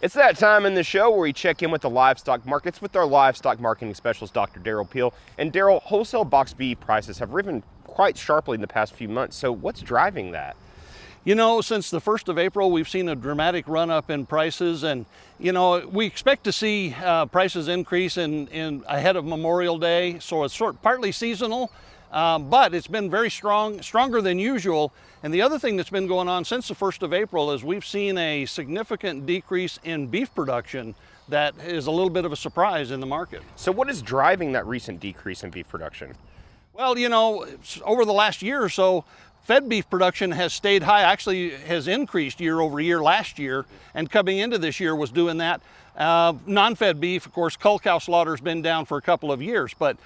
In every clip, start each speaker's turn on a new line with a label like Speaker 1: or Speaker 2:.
Speaker 1: It's that time in the show where we check in with the livestock markets with our livestock marketing specialist, Dr. Derrell Peel. And Derrell, wholesale box beef prices have risen quite sharply in the past few months. So what's driving that?
Speaker 2: You know, since the 1st of April, we've seen a dramatic run up in prices, and you know, we expect to see prices increase in ahead of Memorial Day. So it's partly seasonal, but it's been very stronger than usual. And the other thing that's been going on since the 1st of April is we've seen a significant decrease in beef production that is a little bit of a surprise in the market.
Speaker 1: So what is driving that recent decrease in beef production?
Speaker 2: Well, you know, over the last year or so, fed beef production has stayed high, actually has increased year over year last year, and coming into this year was doing that. Non-fed beef, of course, cull cow slaughter has been down for a couple of years, but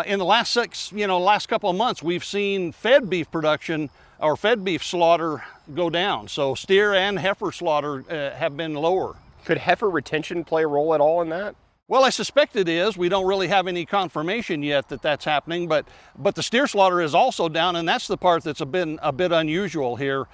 Speaker 2: in the last last couple of months, we've seen fed beef production or fed beef slaughter go down. So steer and heifer slaughter have been lower.
Speaker 1: Could heifer retention play a role at all in that?
Speaker 2: Well, I suspect it is. We don't really have any confirmation yet that that's happening, but the steer slaughter is also down, and that's the part that's been a bit unusual here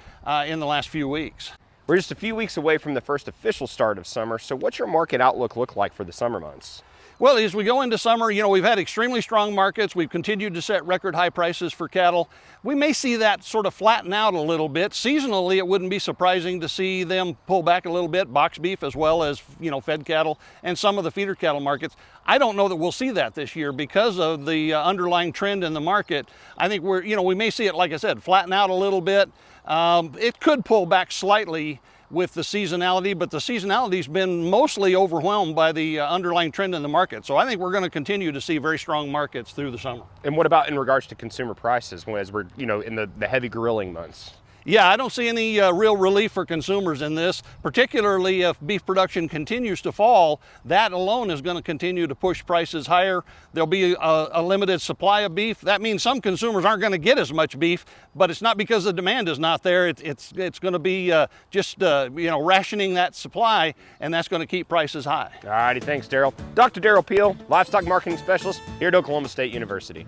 Speaker 2: in the last few weeks.
Speaker 1: We're just a few weeks away from the first official start of summer, so what's your market outlook look like for the summer months?
Speaker 2: Well, as we go into summer, you know, we've had extremely strong markets. We've continued to set record high prices for cattle. We may see that sort of flatten out a little bit. Seasonally, it wouldn't be surprising to see them pull back a little bit, box beef as well as, you know, fed cattle and some of the feeder cattle markets. I don't know that we'll see that this year because of the underlying trend in the market. I think we may see it, like I said, flatten out a little bit. It could pull back slightly with the seasonality, but the seasonality's been mostly overwhelmed by the underlying trend in the market. So I think we're going to continue to see very strong markets through the summer.
Speaker 1: And what about in regards to consumer prices as we're, you know, in the heavy grilling months?
Speaker 2: Yeah, I don't see any real relief for consumers in this, particularly if beef production continues to fall. That alone is going to continue to push prices higher. There'll be a limited supply of beef. That means some consumers aren't going to get as much beef, but it's not because the demand is not there. It's going to be rationing that supply, and that's going to keep prices high.
Speaker 1: All righty, thanks, Derrell. Dr. Derrell Peel, livestock marketing specialist here at Oklahoma State University.